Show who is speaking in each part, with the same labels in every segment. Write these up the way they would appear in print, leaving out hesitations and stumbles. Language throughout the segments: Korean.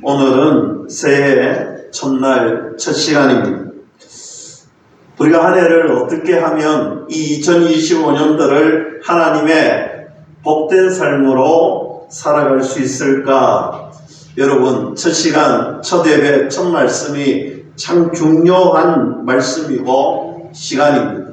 Speaker 1: 오늘은 새해 첫날 첫 시간입니다. 우리가 한 해를 어떻게 하면 이 2025년도를 하나님의 복된 삶으로 살아갈 수 있을까? 여러분, 첫 시간, 첫 예배, 첫 말씀이 참 중요한 말씀이고 시간입니다.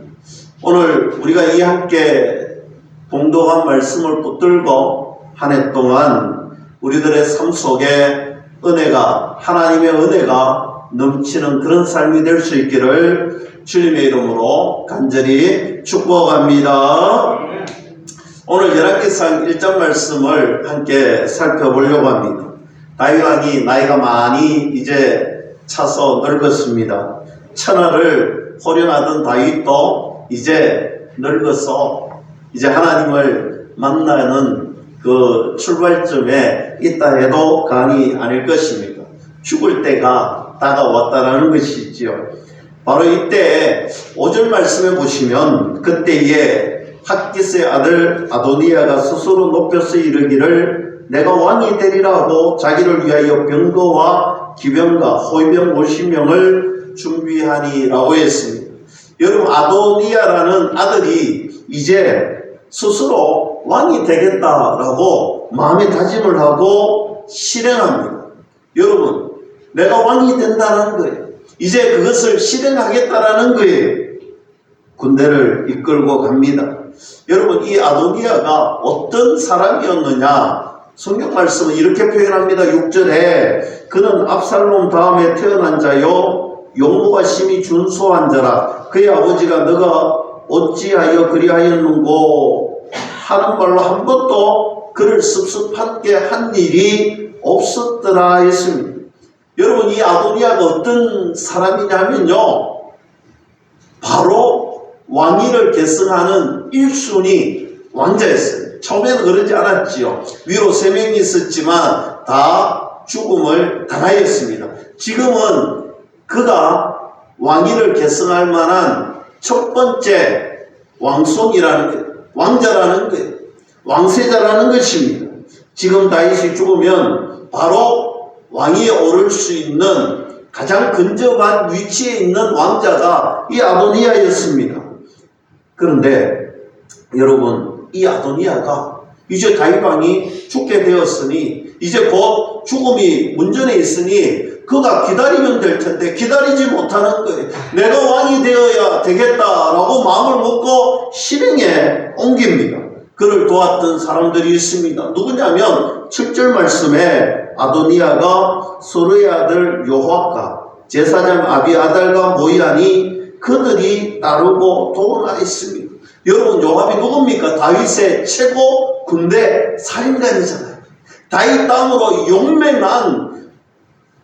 Speaker 1: 오늘 우리가 이 함께 봉독한 말씀을 붙들고 한 해 동안 우리들의 삶 속에 은혜가, 하나님의 은혜가 넘치는 그런 삶이 될 수 있기를 주님의 이름으로 간절히 축복합니다. 오늘 열왕기상 1장 말씀을 함께 살펴보려고 합니다. 다윗 왕이 나이가 많이 이제 차서 늙었습니다. 천하를 호령하던 다윗도 이제 늙어서 이제 하나님을 만나는 그 출발점에 있다 해도 과언이 아닐 것입니다. 죽을 때가 다가왔다라는 것이지요. 바로 이때 5절 말씀에 보시면 그때에 핫깃의 아들 아도니아가 스스로 높여서 이르기를 내가 왕이 되리라 하고 자기를 위하여 병거와 기병과 호위병 50명을 준비하니라고 했습니다. 여러분, 아도니아라는 아들이 이제 스스로 왕이 되겠다라고 마음의 다짐을 하고 실행합니다. 여러분, 내가 왕이 된다는 거예요. 이제 그것을 실행하겠다라는 거예요. 군대를 이끌고 갑니다. 여러분, 이 아도니아가 어떤 사람이었느냐? 성경 말씀은 이렇게 표현합니다. 6절에 그는 압살롬 다음에 태어난 자요 용모가 심히 준수한 자라. 그의 아버지가 너가 어찌하여 그리하였는고 하는 말로 한 번도 그를 섭섭하게 한 일이 없었더라 했습니다. 여러분, 이 아도니아가 어떤 사람이냐면요, 바로 왕위를 계승하는 1순위 왕자였어요. 처음에는 그러지 않았지요. 위로 3명이 있었지만 다 죽음을 당하였습니다. 지금은 그가 왕위를 계승할 만한 첫 번째 왕손이라는 것, 왕자라는 것, 왕세자라는 것입니다. 지금 다윗이 죽으면 바로 왕위에 오를 수 있는 가장 근접한 위치에 있는 왕자가 이 아도니아였습니다. 그런데 여러분, 이 아도니아가 이제 다윗 왕이 죽게 되었으니 이제 곧 죽음이 문전에 있으니 그가 기다리면 될 텐데 기다리지 못하는 거예요. 내가 왕이 되어야 되겠다라고 마음을 먹고 실행에 옮깁니다. 그를 도왔던 사람들이 있습니다. 누구냐면 7절 말씀에 아도니아가 소르의 아들 요압과 제사장 아비아달과 모이하니 그들이 따르고 도원하였습니다. 여러분, 요압이 누굽니까? 다윗의 최고 군대 살인관이잖아요. 다윗 다음으로 용맹한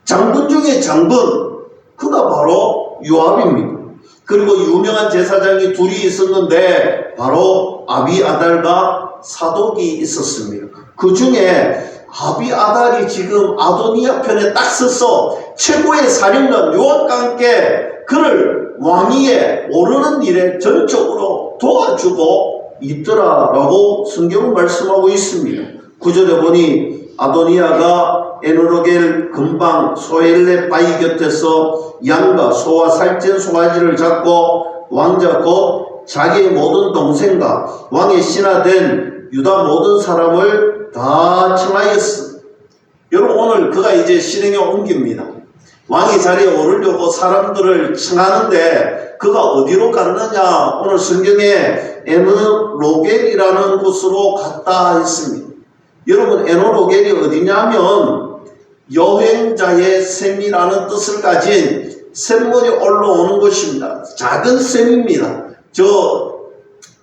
Speaker 1: 장군 중에 장군, 그가 바로 요압입니다. 그리고 유명한 제사장이 둘이 있었는데 바로 아비아달과 사독이 있었습니다. 그 중에 아비아달이 지금 아도니아 편에 딱 서서 최고의 사령관 요압과 함께 그를 왕위에 오르는 일에 전적으로 도와주고 있더라라고 성경은 말씀하고 있습니다. 9절에 보니 아도니아가 에노로겔 근방 소엘레 바위 곁에서 양과 소와 살찐 송아지를 잡고 왕자 곧 자기의 모든 동생과 왕의 신하된 유다 모든 사람을 다 청하였어. 여러분, 오늘 그가 이제 실행에 옮깁니다. 왕의 자리에 오르려고 사람들을 청하는데 그가 어디로 갔느냐? 오늘 성경에 에노로겔이라는 곳으로 갔다 했습니다. 여러분, 에노로겔이 어디냐면 여행자의 샘이라는 뜻을 가진 샘물이 올라오는 곳입니다. 작은 샘입니다. 저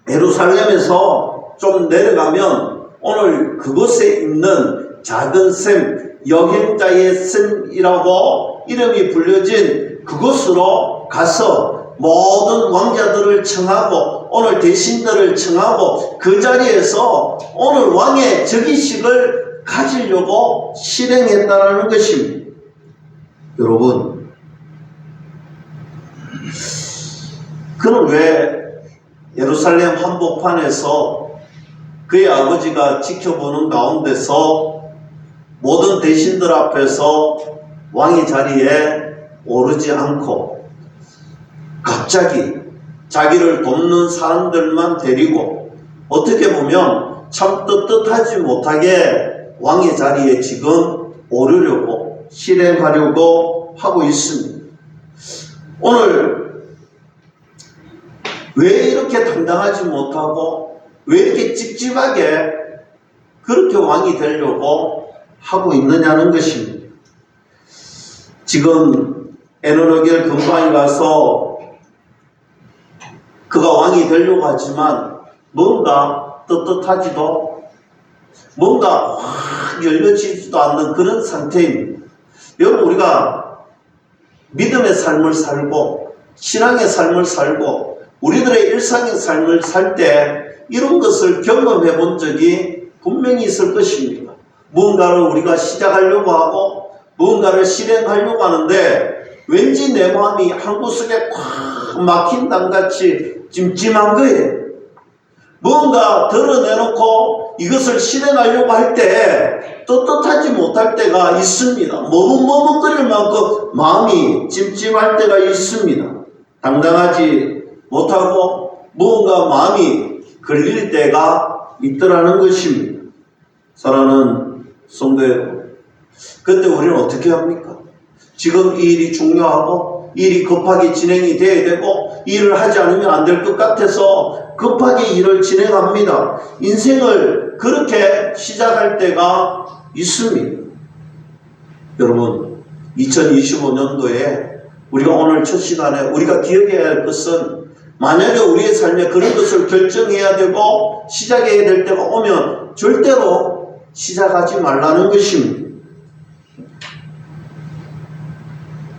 Speaker 1: 예루살렘에서 좀 내려가면 오늘 그곳에 있는 작은 샘, 여행자의 샘이라고 이름이 불려진 그곳으로 가서 모든 왕자들을 청하고 오늘 대신들을 청하고 그 자리에서 오늘 왕의 즉위식을 가지려고 실행했다는 것입니다. 여러분, 그는 왜 예루살렘 한복판에서 그의 아버지가 지켜보는 가운데서 모든 대신들 앞에서 왕의 자리에 오르지 않고 갑자기 자기를 돕는 사람들만 데리고 어떻게 보면 참 떳떳하지 못하게 왕의 자리에 지금 오르려고 실행하려고 하고 있습니다. 오늘 왜 이렇게 당당하지 못하고 왜 이렇게 찝찝하게 그렇게 왕이 되려고 하고 있느냐는 것입니다. 지금 에노르겔 근방에 가서 그가 왕이 되려고 하지만 뭔가 떳떳하지도 뭔가 확 열려지지도 않는 그런 상태입니다. 여러분, 우리가 믿음의 삶을 살고 신앙의 삶을 살고 우리들의 일상의 삶을 살 때 이런 것을 경험해 본 적이 분명히 있을 것입니다. 무언가를 우리가 시작하려고 하고 무언가를 실행하려고 하는데 왠지 내 마음이 한 구석에 꽉 막힌 땅같이 찜찜한 거예요. 무언가 드러내놓고 이것을 실행하려고 할 때 떳떳하지 못할 때가 있습니다. 머뭇머뭇거릴 만큼 마음이 찜찜할 때가 있습니다. 당당하지 못하고 무언가 마음이 걸릴 때가 있더라는 것입니다. 사랑하는 성도 여러분, 그때 우리는 어떻게 합니까? 지금 이 일이 중요하고 일이 급하게 진행이 돼야 되고 일을 하지 않으면 안 될 것 같아서 급하게 일을 진행합니다. 인생을 그렇게 시작할 때가 있습니다. 여러분, 2025년도에 우리가 오늘 첫 시간에 우리가 기억해야 할 것은 만약에 우리의 삶에 그런 것을 결정해야 되고 시작해야 될 때가 오면 절대로 시작하지 말라는 것입니다.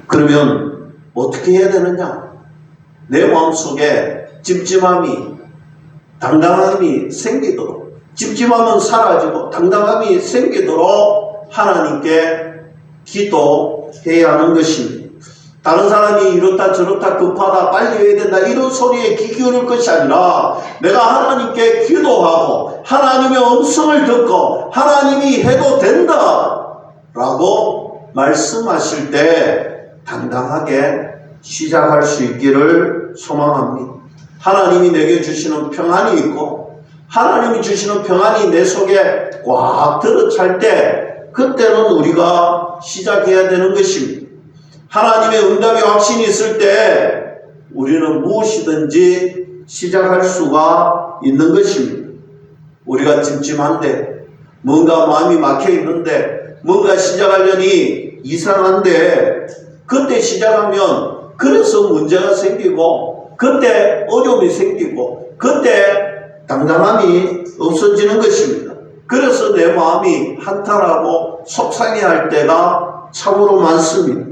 Speaker 1: 그러면 어떻게 해야 되느냐? 내 마음속에 찜찜함이 당당함이 생기도록, 찜찜함은 사라지고 당당함이 생기도록 하나님께 기도해야 하는 것입니다. 다른 사람이 이렇다 저렇다 급하다 빨리 해야 된다 이런 소리에 귀 기울일 것이 아니라 내가 하나님께 기도하고 하나님의 음성을 듣고 하나님이 해도 된다 라고 말씀하실 때 당당하게 시작할 수 있기를 소망합니다. 하나님이 내게 주시는 평안이 있고 하나님이 주시는 평안이 내 속에 꽉 들어찰 때 그때는 우리가 시작해야 되는 것입니다. 하나님의 응답의 확신이 있을 때 우리는 무엇이든지 시작할 수가 있는 것입니다. 우리가 찜찜한데 뭔가 마음이 막혀 있는데 뭔가 시작하려니 이상한데 그때 시작하면 그래서 문제가 생기고 그때 어려움이 생기고 그때 당당함이 없어지는 것입니다. 그래서 내 마음이 한탄하고 속상해할 때가 참으로 많습니다.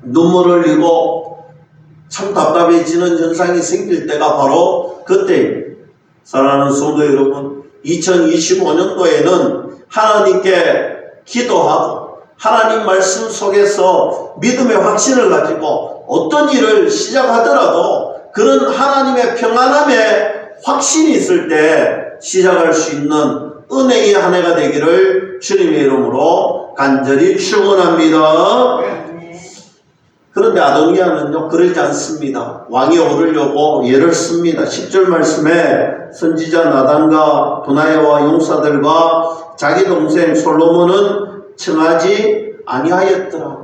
Speaker 1: 눈물을 흘리고 참 답답해지는 현상이 생길 때가 바로 그때입니다. 사랑하는 성도 여러분, 2025년도에는 하나님께 기도하고 하나님 말씀 속에서 믿음의 확신을 가지고 어떤 일을 시작하더라도 그런 하나님의 평안함에 확신이 있을 때 시작할 수 있는 은혜의 한 해가 되기를 주님의 이름으로 간절히 축원합니다. 그런데 아도니아는요 그러지 않습니다. 왕이 오르려고 예를 씁니다. 10절 말씀에 선지자 나단과 분하야와 용사들과 자기 동생 솔로몬은 청하지 아니하였더라.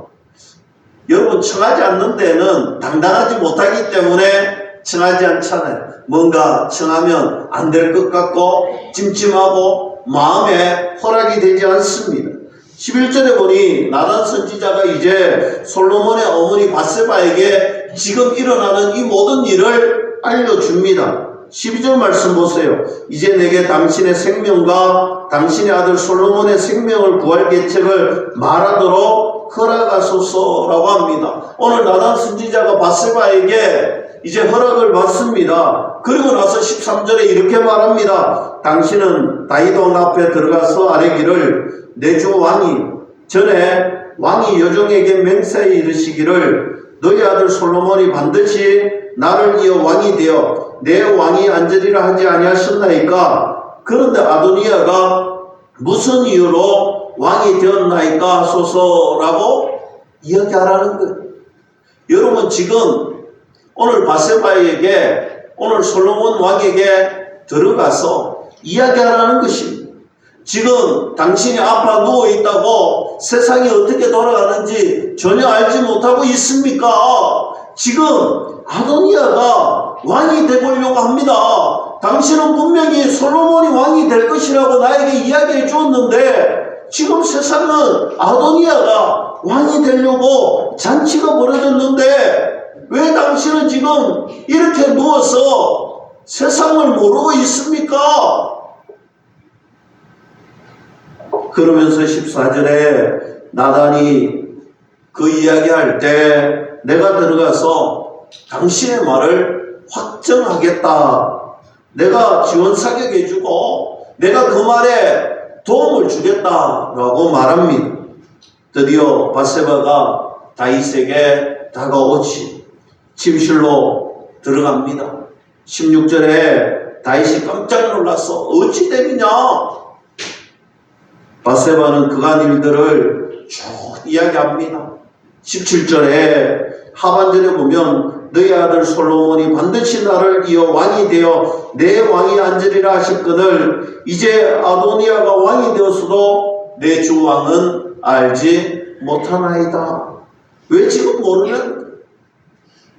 Speaker 1: 여러분, 청하지 않는 데는 당당하지 못하기 때문에 청하지 않잖아요. 뭔가 청하면 안 될 것 같고 찜찜하고 마음에 허락이 되지 않습니다. 11절에 보니 나단 선지자가 이제 솔로몬의 어머니 밧세바에게 지금 일어나는 이 모든 일을 알려줍니다. 12절 말씀 보세요. 이제 내게 당신의 생명과 당신의 아들 솔로몬의 생명을 구할 계책을 말하도록 허락하소서라고 합니다. 오늘 나단 선지자가 밧세바에게 이제 허락을 받습니다. 그리고 나서 13절에 이렇게 말합니다. 당신은 다윗 왕 앞에 들어가서 아뢰기를 내 주 왕이 전에 왕이 여종에게 맹세에 이르시기를 너희 아들 솔로몬이 반드시 나를 이어 왕이 되어 내 왕이 앉으리라 하지 아니하셨나이까. 그런데 아도니아가 무슨 이유로 왕이 되었나이까 하소서라고 이야기하라는 거예요. 여러분 지금 오늘 바세바에게 오늘 솔로몬 왕에게 들어가서 이야기하라는 것입니다. 지금 당신이 아파 누워있다고 세상이 어떻게 돌아가는지 전혀 알지 못하고 있습니까? 지금 아도니아가 왕이 되보려고 합니다. 당신은 분명히 솔로몬이 왕이 될 것이라고 나에게 이야기해 주었는데 지금 세상은 아도니아가 왕이 되려고 잔치가 벌어졌는데 왜 당신은 지금 이렇게 누워서 세상을 모르고 있습니까? 그러면서 14절에 나단이 그 이야기할 때 내가 들어가서 당신의 말을 확정하겠다. 내가 지원 사격해주고 내가 그 말에 도움을 주겠다라고 말합니다. 드디어 바세바가 다윗에게 다가오지 침실로 들어갑니다. 16절에 다윗이 깜짝 놀라서 어찌 됨이냐? 바세바는 그간 일들을 쭉 이야기합니다. 17절에 하반절에 보면 너희 아들 솔로몬이 반드시 나를 이어 왕이 되어 내 왕이 앉으리라 하셨거늘 이제 아도니아가 왕이 되었어도 내 주 왕은 알지 못하나이다. 왜 지금 모르는?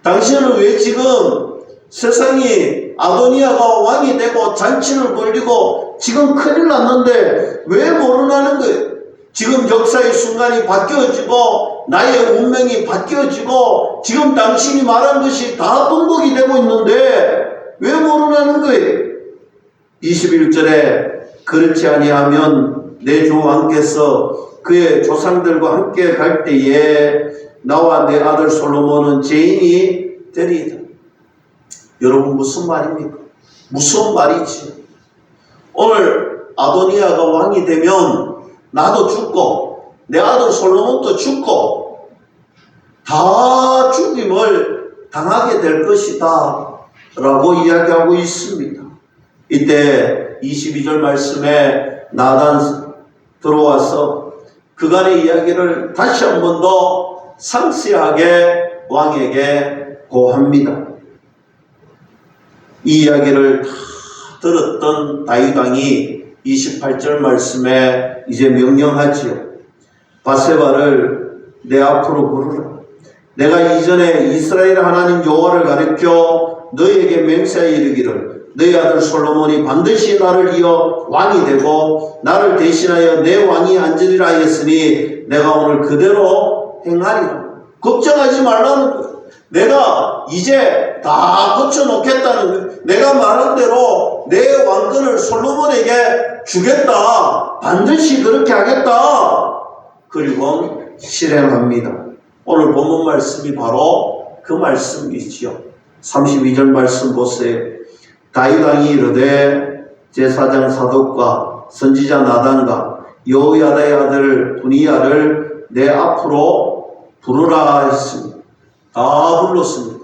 Speaker 1: 당신은 왜 지금 세상이 아도니아가 왕이 되고 잔치를 벌리고 지금 큰일 났는데 왜 모르나는 거예요? 지금 역사의 순간이 바뀌어지고 나의 운명이 바뀌어지고 지금 당신이 말한 것이 다 동복이 되고 있는데 왜 모르나는 거예요? 21절에 그렇지 아니하면 내 주 왕께서 그의 조상들과 함께 갈 때에 나와 내 아들 솔로몬은 죄인이 되리이다. 여러분 무슨 말입니까? 무슨 말이지? 오늘 아도니아가 왕이 되면 나도 죽고 내 아들 솔로몬도 죽고 다 죽임을 당하게 될 것이다 라고 이야기하고 있습니다. 이때 22절 말씀에 나단 들어와서 그간의 이야기를 다시 한 번 더 상세하게 왕에게 고합니다. 이 이야기를 다 들었던 다윗 왕이 28절 말씀에 이제 명령하지요. 바세바를 내 앞으로 부르라. 내가 이전에 이스라엘 하나님 여호와를 가르쳐 너희에게 맹세하여 이르기를 너희 아들 솔로몬이 반드시 나를 이어 왕이 되고 나를 대신하여 내 왕이 앉으리라 하였으니 내가 오늘 그대로 행하리라. 걱정하지 말라는 거예요. 내가 이제 다 고쳐놓겠다는 거예요. 내가 말한 대로 내 왕권을 솔로몬에게 주겠다. 반드시 그렇게 하겠다. 그리고 실행합니다. 오늘 본문 말씀이 바로 그 말씀이지요. 32절 말씀 보세요. 다윗 왕이 이르되 제사장 사독과 선지자 나단과 여호야다의 아들 분이야를 내 앞으로 부르라 했습니다. 다 불렀습니다.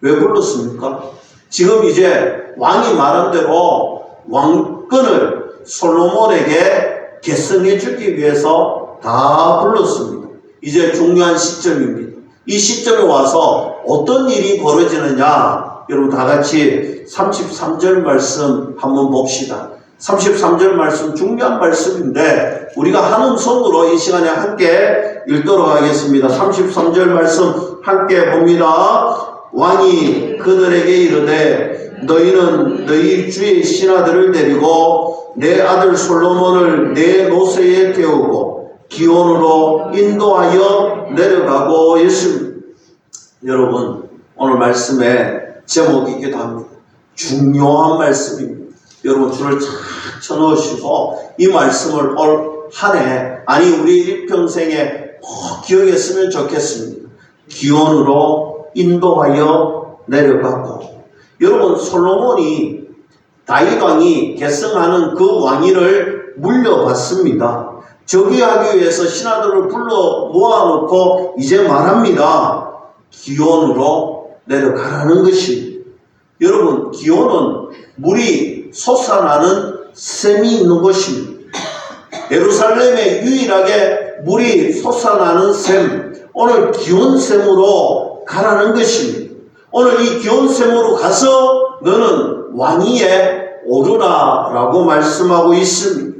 Speaker 1: 왜 불렀습니까? 지금 이제 왕이 말한 대로 왕권을 솔로몬에게 계승해 주기 위해서 다 불렀습니다. 이제 중요한 시점입니다. 이 시점에 와서 어떤 일이 벌어지느냐? 여러분 다 같이 33절 말씀 한번 봅시다. 33절 말씀 중요한 말씀인데 우리가 한 음성으로 이 시간에 함께 읽도록 하겠습니다. 33절 말씀 함께 봅니다. 왕이 그들에게 이르되 너희는 너희 주의 신하들을 데리고 내 아들 솔로몬을 내 노새에 태우고 기온으로 인도하여 내려가고 했습니다. 여러분 오늘 말씀의 제목이기도 합니다. 중요한 말씀입니다. 여러분 줄을 착 쳐놓으시고 이 말씀을 올 한 해 아니 우리 일평생에 꼭 기억했으면 좋겠습니다. 기온으로 인도하여 내려가고 여러분 솔로몬이 다윗 왕이 계승하는 그 왕위를 물려받습니다. 즉위하기 위해서 신하들을 불러 모아놓고 이제 말합니다. 기온으로 내려가라는 것입니다. 여러분 기온은 물이 솟아나는 샘이 있는 것입니다. 예루살렘에 유일하게 물이 솟아나는 샘, 오늘 기온샘으로 가라는 것입니다. 오늘 이 기온샘으로 가서 너는 왕위에 오르라 라고 말씀하고 있습니다.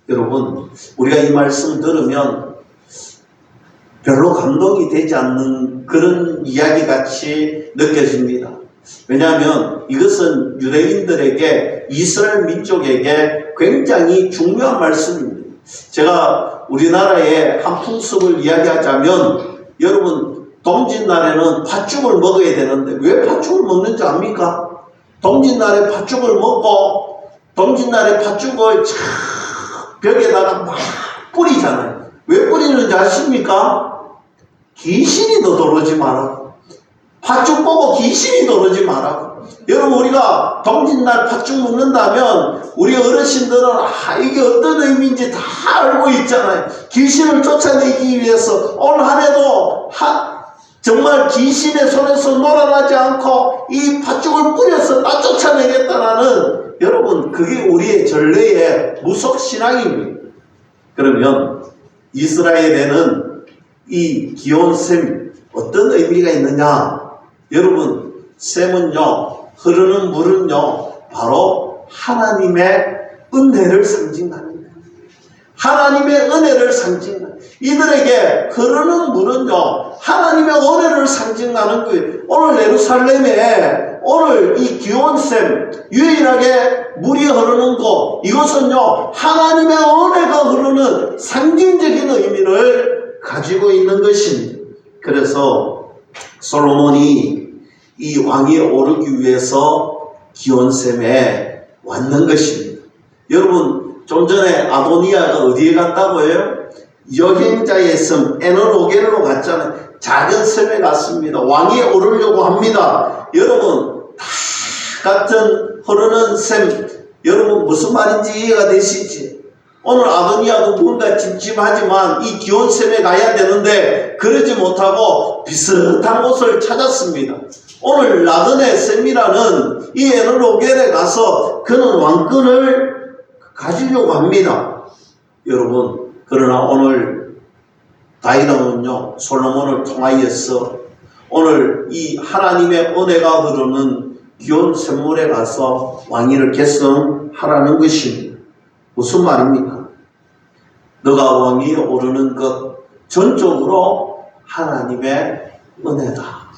Speaker 1: 여러분, 우리가 이 말씀을 들으면 별로 감동이 되지 않는 그런 이야기 같이 느껴집니다. 왜냐하면 이것은 유대인들에게, 이스라엘 민족에게 굉장히 중요한 말씀입니다. 제가 우리나라의 한 풍습을 이야기하자면, 여러분, 동짓날에는 팥죽을 먹어야 되는데 왜 팥죽을 먹는지 압니까? 동짓날에 팥죽을 먹고 동짓날에 팥죽을 벽에다가 막 뿌리잖아요. 왜 뿌리는지 아십니까? 귀신이 너 들어오지 말라고. 팥죽 보고 귀신이 들어오지 말라고. 여러분, 우리가 동짓날 팥죽 먹는다면 우리 어르신들은 이게 어떤 의미인지 다 알고 있잖아요. 귀신을 쫓아내기 위해서 오늘 한 해도 정말 귀신의 손에서 놀아나지 않고 이 팥죽을 뿌려서 다 쫓아내겠다라는, 여러분, 그게 우리의 전례의 무속신앙입니다. 그러면 이스라엘에는 이 기온샘 어떤 의미가 있느냐? 여러분, 샘은요, 흐르는 물은요, 바로 하나님의 은혜를 상징합니다. 하나님의 은혜를 상징합니다. 이들에게 흐르는 물은요, 하나님의 은혜를 상징하는 거예요. 오늘 예루살렘에 오늘 이 기온샘, 유일하게 물이 흐르는 곳, 이것은요, 하나님의 은혜가 흐르는 상징적인 의미를 가지고 있는 것입니다. 그래서 솔로몬이 이 왕위에 오르기 위해서 기온샘에 왔는 것입니다. 여러분, 좀 전에 아도니아가 어디에 갔다고요? 여행자의 섬 에너로겔로 갔잖아요. 작은 섬에 갔습니다. 왕위에 오르려고 합니다. 여러분, 다 같은 흐르는 샘, 여러분 무슨 말인지 이해가 되시지? 오늘 아도니아도 뭔가 찜찜하지만 이 기온샘에 가야 되는데 그러지 못하고 비슷한 곳을 찾았습니다. 오늘 라드네 샘이라는 이 에너로겔에 가서 그는 왕권을 가지려고 합니다. 여러분, 그러나 오늘 다윗왕은요, 솔로몬을 통하여서 오늘 이 하나님의 은혜가 흐르는 기온샘물에 가서 왕위를 계승하라는 것입니다. 무슨 말입니까? 너가 왕위에 오르는 것 전적으로 하나님의 은혜다.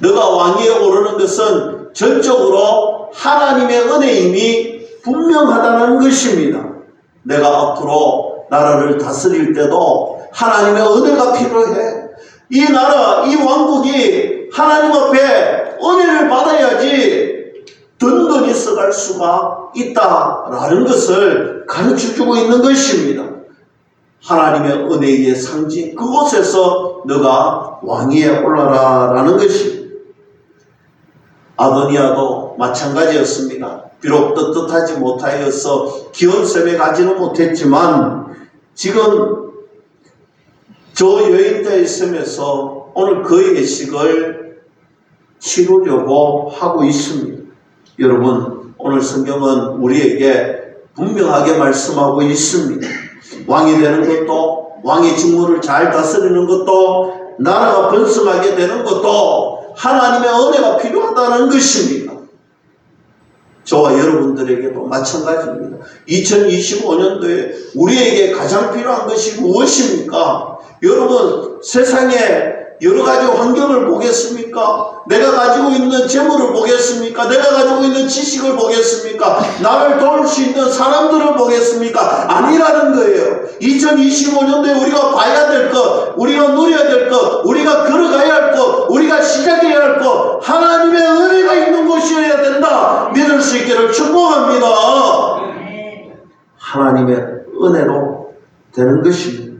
Speaker 1: 너가 왕위에 오르는 것은 전적으로 하나님의 은혜임이 분명하다는 것입니다. 내가 앞으로 나라를 다스릴 때도 하나님의 은혜가 필요해. 이 나라, 이 왕국이 하나님 앞에 은혜를 받아야지 든든히 써갈 수가 있다라는 것을 가르쳐주고 있는 것입니다. 하나님의 은혜의 상징, 그곳에서 너가 왕위에 올라라라는 것입니다. 아도니아도 마찬가지였습니다. 비록 떳떳하지 못하여서 기온샘에 가지는 못했지만 지금 저 여인자의 섬에서 오늘 그 예식을 치르려고 하고 있습니다. 여러분, 오늘 성경은 우리에게 분명하게 말씀하고 있습니다. 왕이 되는 것도, 왕의 직무를 잘 다스리는 것도, 나라가 번성하게 되는 것도 하나님의 은혜가 필요하다는 것입니다. 저와 여러분들에게도 마찬가지입니다. 2025년도에 우리에게 가장 필요한 것이 무엇입니까? 여러분, 세상에 여러 가지 환경을 보겠습니까? 내가 가지고 있는 재물을 보겠습니까? 내가 가지고 있는 지식을 보겠습니까? 나를 도울 수 있는 사람들을 보겠습니까? 아니라는 거예요. 2025년도에 우리가 봐야 될 것, 우리가 누려야 될 것, 우리가 걸어가야 할 것, 우리가 시작해야 할 것, 하나님의 은혜가 있는 곳이어야 된다. 믿을 수 있기를 축복합니다. 하나님의 은혜로 되는 것입니다.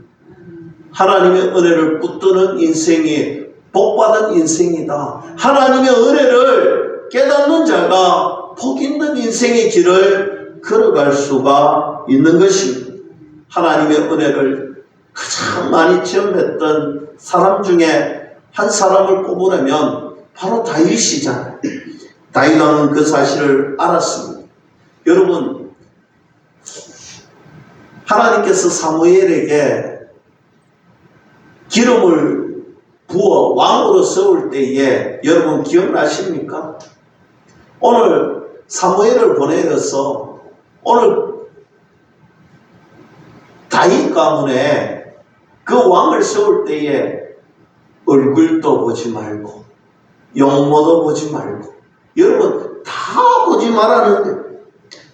Speaker 1: 하나님의 은혜를 붙드는 인생이 복받은 인생이다. 하나님의 은혜를 깨닫는 자가 복 있는 인생의 길을 걸어갈 수가 있는 것입니다. 하나님의 은혜를 가장 많이 체험했던 사람 중에 한 사람을 뽑으려면 바로 다윗이잖아요. 다윗왕은 그 사실을 알았습니다. 여러분, 하나님께서 사무엘에게 기름을 부어 왕으로 세울 때에 여러분 기억나십니까? 오늘 사무엘을 보내서 오늘 다윗 가문에 그 왕을 세울 때에 얼굴도 보지 말고 용모도 보지 말고 여러분 다 보지 말았는데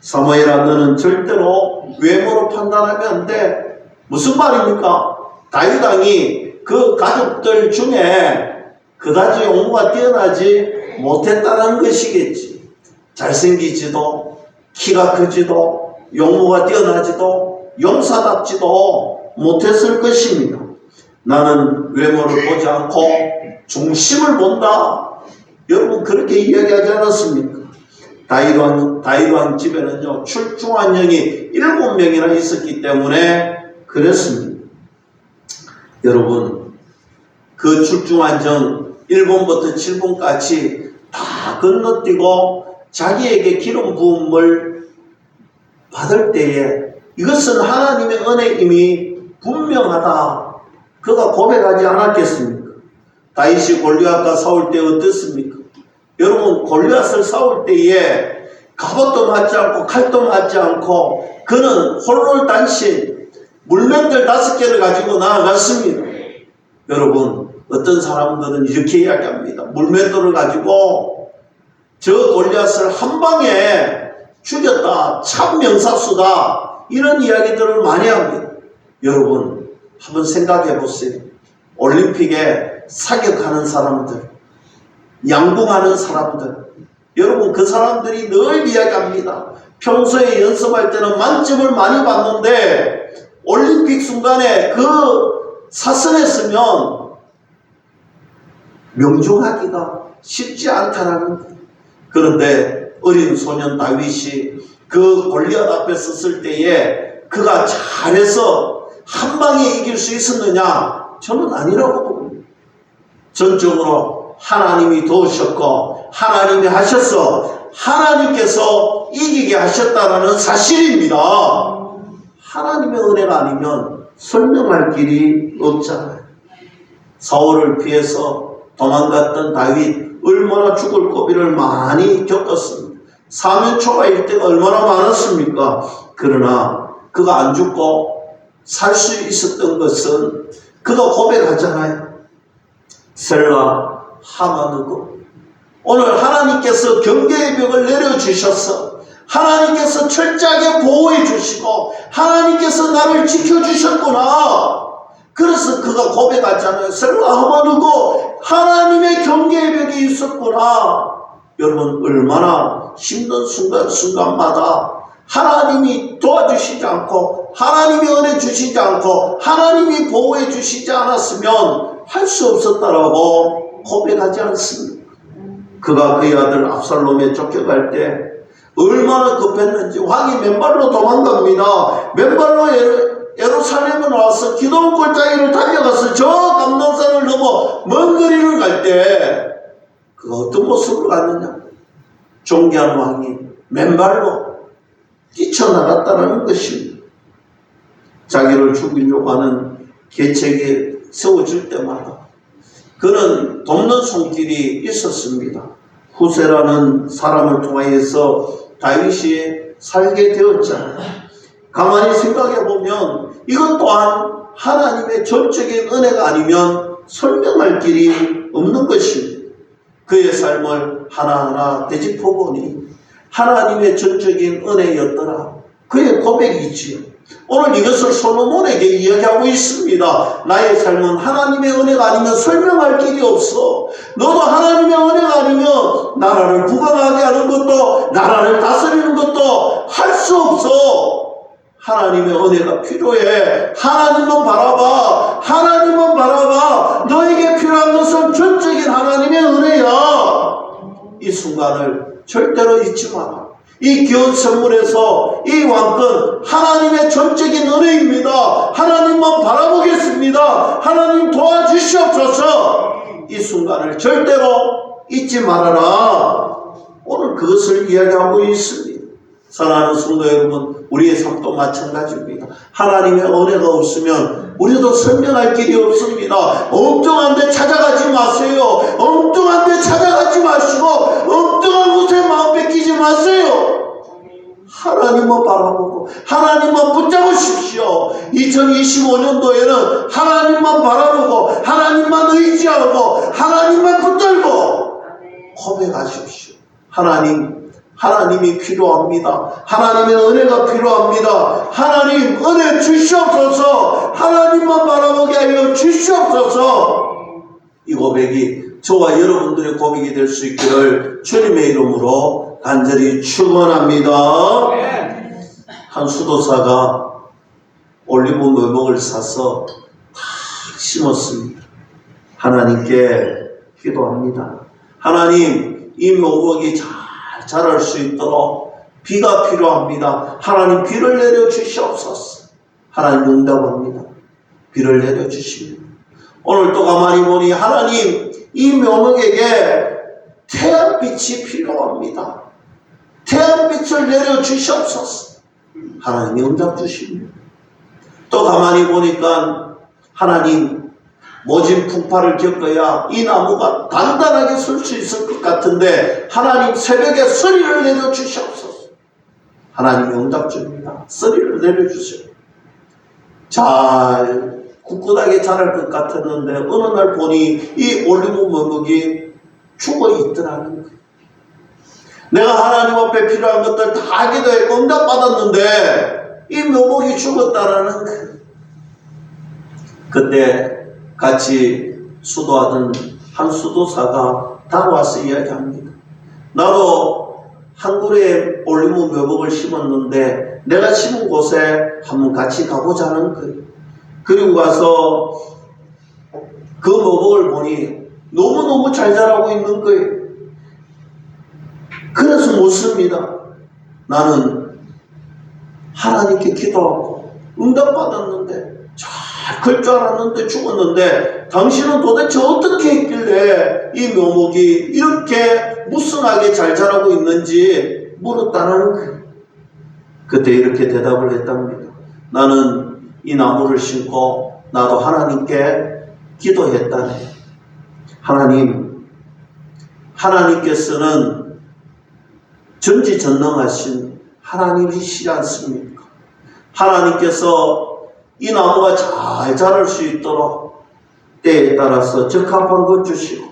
Speaker 1: 사무엘아 너는 절대로 외모로 판단하면 안 돼. 무슨 말입니까? 다윗 왕이 그 가족들 중에 그다지 용모가 뛰어나지 못했다는 것이겠지. 잘생기지도 키가 크지도 용모가 뛰어나지도 용사답지도 못했을 것입니다. 나는 외모를 보지 않고 중심을 본다. 여러분 그렇게 이야기하지 않았습니까? 다윗 왕 집에는요 출중한 영이 7명이나 있었기 때문에 그랬습니다. 여러분 그 출중한 영 1번부터 7번까지 다 건너뛰고 자기에게 기름 부음을 받을 때에 이것은 하나님의 은혜임이 분명하다. 그가 고백하지 않았겠습니까? 다윗이 골리앗과 싸울 때 어땠습니까? 여러분 골리앗을 싸울 때에 갑옷도 맞지 않고 칼도 맞지 않고 그는 홀롤단신 물맷돌 5개를 가지고 나아갔습니다. 여러분 어떤 사람들은 이렇게 이야기합니다. 물맷돌을 가지고 저 골리앗을 한 방에 죽였다. 참 명사수다. 이런 이야기들을 많이 합니다. 여러분 한번 생각해 보세요. 올림픽에 사격하는 사람들, 양궁하는 사람들, 여러분 그 사람들이 늘 이야기합니다. 평소에 연습할 때는 만점을 많이 받는데 올림픽 순간에 그 사선에 서면 명중하기가 쉽지 않다라는 거예요. 그런데 어린 소년 다윗이 그 골리앗 앞에 섰을 때에 그가 잘해서 한 방에 이길 수 있었느냐? 저는 아니라고 봅니다. 전적으로 하나님이 도우셨고 하나님이 하셔서 하나님께서 이기게 하셨다라는 사실입니다. 하나님의 은혜가 아니면 설명할 길이 없잖아요. 사울을 피해서 도망갔던 다윗 얼마나 죽을 고비를 많이 겪었습니다. 사면초가 일대가 얼마나 많았습니까? 그러나 그가 안 죽고 살 수 있었던 것은 그가 고백하잖아요. 셀라 하마누고 오늘 하나님께서 경계의 벽을 내려주셔서 하나님께서 철저하게 보호해 주시고 하나님께서 나를 지켜주셨구나. 그래서 그가 고백하잖아요. 셀라 하마누고 하나님의 경계의 벽이 있었구나. 여러분 얼마나 힘든 순간순간마다 하나님이 도와주시지 않고 하나님이 은혜 주시지 않고 하나님이 보호해 주시지 않았으면 할 수 없었다라고 고백하지 않습니다. 그가 그의 아들 압살롬에 쫓겨갈 때 얼마나 급했는지 왕이 맨발로 도망갑니다. 맨발로 예루살렘에 와서 기도원 골짜기를 달려가서 저 감난산을 넘어 먼 거리를 갈 때 그가 어떤 모습으로 갔느냐? 존귀한 왕이 맨발로 뛰쳐나갔다는 것입니다. 자기를 죽이려고 하는 계책에 세워줄 때마다 그는 돕는 손길이 있었습니다. 후세라는 사람을 통하여서 다윗이 살게 되었잖아요. 가만히 생각해 보면 이것 또한 하나님의 전적인 은혜가 아니면 설명할 길이 없는 것입니다. 그의 삶을 하나하나 되짚어보니 하나님의 전적인 은혜였더라. 그의 고백이지요. 오늘 이것을 솔로몬에게 이야기하고 있습니다. 나의 삶은 하나님의 은혜가 아니면 설명할 길이 없어. 너도 하나님의 은혜가 아니면 나라를 부강하게 하는 것도 나라를 다스리는 것도 할 수 없어. 하나님의 은혜가 필요해. 하나님만 바라봐. 하나님만 바라봐. 너에게 필요한 것은 전적인 하나님의 은혜야. 이 순간을 절대로 잊지 마라. 이 귀한 선물에서 이 왕권 하나님의 전적인 은혜입니다. 하나님만 바라보겠습니다. 하나님 도와주시옵소서. 이 순간을 절대로 잊지 말아라. 오늘 그것을 이야기하고 있습니다. 사랑하는 성도 여러분, 우리의 삶도 마찬가지입니다. 하나님의 은혜가 없으면 우리도 설명할 길이 없습니다. 엉뚱한 데 찾아가지 마세요. 엉뚱한 데 찾아가지 마시고 엉뚱한 곳에 마음 뺏기지 마세요. 하나님만 바라보고 하나님만 붙잡으십시오. 2025년도에는 하나님만 바라보고 하나님만 의지하고 하나님만 붙들고 고백하십시오. 하나님이 필요합니다. 하나님의 은혜가 필요합니다. 하나님 은혜 주시옵소서. 하나님만 바라보게 하여 주시옵소서. 이 고백이 저와 여러분들의 고백이 될 수 있기를 주님의 이름으로 간절히 축원합니다. 한 수도사가 올리브 묘목을 사서 다 심었습니다. 하나님께 기도합니다. 하나님, 이 묘목이 잘 자랄 수 있도록 비가 필요합니다. 하나님, 비를 내려 주시옵소서. 하나님 응답합니다. 비를 내려 주십니다. 오늘 또 가만히 보니 하나님, 이 묘목에게 태양빛이 필요합니다. 태양빛을 내려 주시옵소서. 하나님이 응답 주십니다. 또 가만히 보니까 하나님, 모진 풍파를 겪어야 이 나무가 단단하게 설 수 있을 것 같은데 하나님, 새벽에 서리를 내려 주시옵소서. 하나님이 응답 줍니다. 서리를 내려 주세요. 잘 굳굳하게 자랄 것 같았는데 어느 날 보니 이 올리브 묘목이 죽어 있더라는 거예요. 내가 하나님 앞에 필요한 것들 다 기도했고 응답받았는데 이 묘목이 죽었다라는 거예요. 그때 같이 수도하던 한 수도사가 다가와서 이야기합니다. 나도 한 그루의 올리브 묘목을 심었는데 내가 심은 곳에 한번 같이 가보자는 거예요. 그리고 가서 그 묘목을 보니 너무너무 잘 자라고 있는 거예요. 그래서 묻습니다. 나는 하나님께 기도하고 응답받았는데 잘 클 줄 알았는데 죽었는데 당신은 도대체 어떻게 했길래 이 묘목이 이렇게 무성하게 잘 자라고 있는지 물었다는 거예요. 그때 이렇게 대답을 했답니다. 나는 이 나무를 심고 나도 하나님께 기도했다네. 하나님께서는 전지전능하신 하나님이시지 않습니까? 하나님께서 이 나무가 잘 자랄 수 있도록 때에 따라서 적합한 것 주시고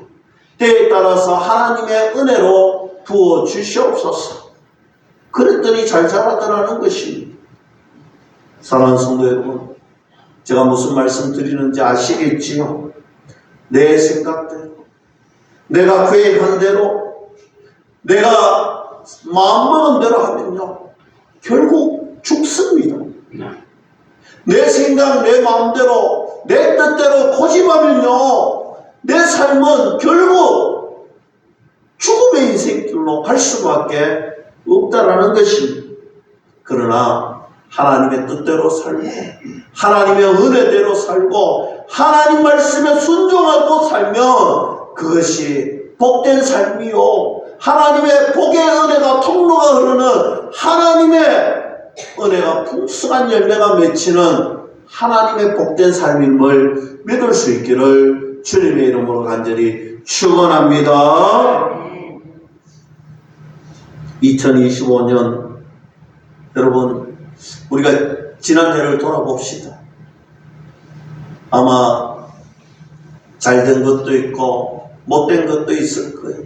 Speaker 1: 때에 따라서 하나님의 은혜로 부어 주시옵소서. 그랬더니 잘 자라더라는 것입니다. 사랑하는 성도 여러분, 제가 무슨 말씀 드리는지 아시겠지요? 내 생각대로, 내가 계획한 대로, 내가 마음먹은 대로 하면요, 결국 죽습니다. 내 생각, 내 마음대로, 내 뜻대로 고집하면요, 내 삶은 결국 죽음의 인생길로 갈 수밖에 없다라는 것입니다. 그러나 하나님의 뜻대로 살고 하나님의 은혜대로 살고 하나님 말씀에 순종하고 살면 그것이 복된 삶이요, 하나님의 복의 은혜가 통로가 흐르는 하나님의 은혜가 풍성한 열매가 맺히는 하나님의 복된 삶임을 믿을 수 있기를 주님의 이름으로 간절히 축원합니다. 2025년 여러분, 우리가 지난해를 돌아봅시다. 아마 잘된 것도 있고 못된 것도 있을 거예요.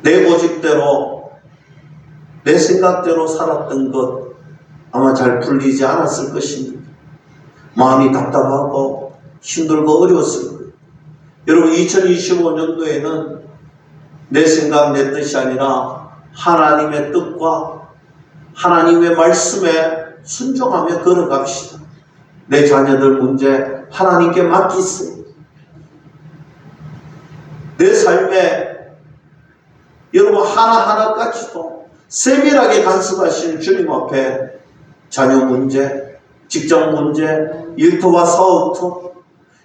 Speaker 1: 내 고집대로 내 생각대로 살았던 것 아마 잘 풀리지 않았을 것입니다. 마음이 답답하고 힘들고 어려웠을 거예요. 여러분, 2025년도에는 내 생각, 내 뜻이 아니라 하나님의 뜻과 하나님의 말씀에 순종하며 걸어갑시다. 내 자녀들 문제 하나님께 맡기세요. 내 삶에 여러분 하나하나까지도 세밀하게 간섭하시는 주님 앞에 자녀 문제, 직장 문제, 일터와 사업터,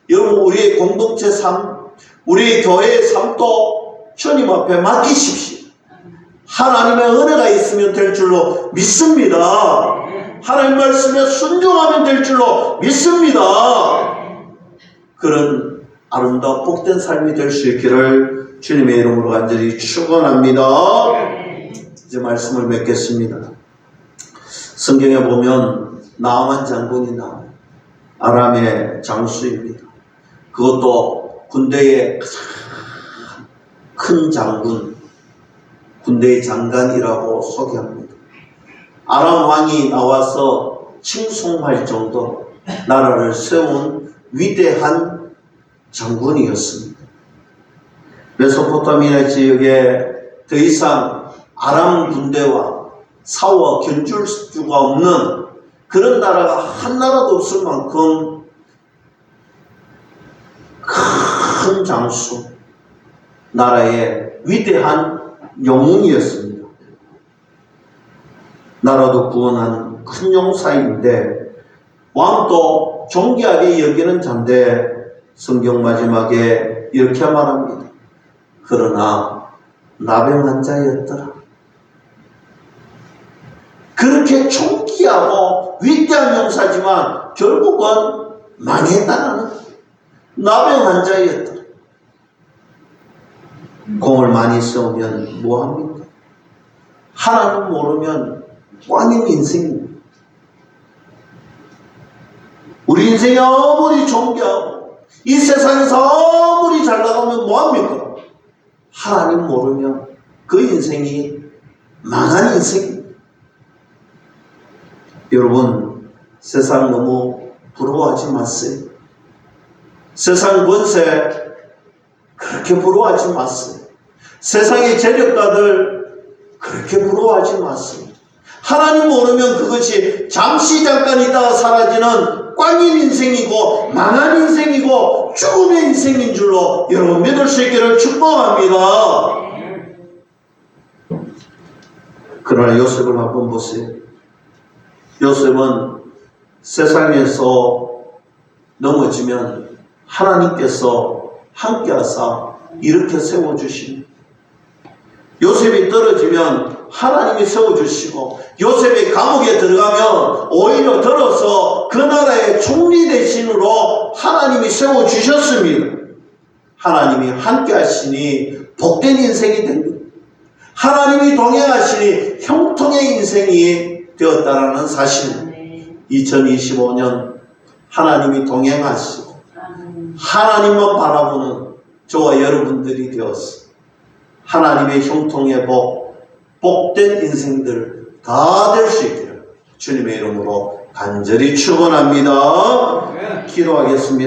Speaker 1: 여러분 우리의 공동체 삶, 우리의 교회의 삶도 주님 앞에 맡기십시오. 하나님의 은혜가 있으면 될 줄로 믿습니다. 하나님 말씀에 순종하면 될 줄로 믿습니다. 그런 아름다운 복된 삶이 될 수 있기를 주님의 이름으로 간절히 축원합니다. 이제 말씀을 맺겠습니다. 성경에 보면 나아만 장군이 나와요. 아람의 장수입니다. 그것도 군대의 큰 장군, 군대의 장관이라고 소개합니다. 아람 왕이 나와서 칭송할 정도 나라를 세운 위대한 장군이었습니다. 메소포타미아 지역에 더 이상 아람 군대와 싸워 견줄 수가 없는 그런 나라가 한 나라도 없을 만큼 큰 장수, 나라의 위대한 영웅이었습니다. 나라도 구원한 큰 용사인데 왕도 존귀하게 여기는 자인데 성경 마지막에 이렇게 말합니다. 그러나 나병 자였더라. 그렇게 존귀하고 위대한 용사지만 결국은 망했다는 나병 자였더라. 공을 많이 세우면 뭐합니까? 하나님 모르면 꽝인 인생입니다. 우리 인생이 아무리 존귀하고 이 세상에서 아무리 잘 나가면 뭐합니까? 하나님 모르면 그 인생이 망한 인생입니다. 여러분, 세상 너무 부러워하지 마세요. 세상 권세 그렇게 부러워하지 마세요. 세상의 재력가들 그렇게 부러워하지 마세요. 하나님 모르면 그것이 잠시 잠깐 있다가 사라지는 꽝인 인생이고 망한 인생이고 죽음의 인생인 줄로 여러분 믿을 수 있기를 축복합니다. 그러나 요셉을 한번 보세요. 요셉은 세상에서 넘어지면 하나님께서 함께하사 이렇게 세워주십니다. 요셉이 떨어지면 하나님이 세워주시고 요셉이 감옥에 들어가면 오히려 들어서 그 나라의 총리 대신으로 하나님이 세워주셨습니다. 하나님이 함께하시니 복된 인생이 됩니다. 하나님이 동행하시니 형통의 인생이 되었다라는 사실. 2025년 하나님이 동행하시고 하나님만 바라보는 저와 여러분들이 되었습니다. 하나님의 형통의 복된 인생들 다 될 수 있기를 주님의 이름으로 간절히 축원합니다. 기도하겠습니다.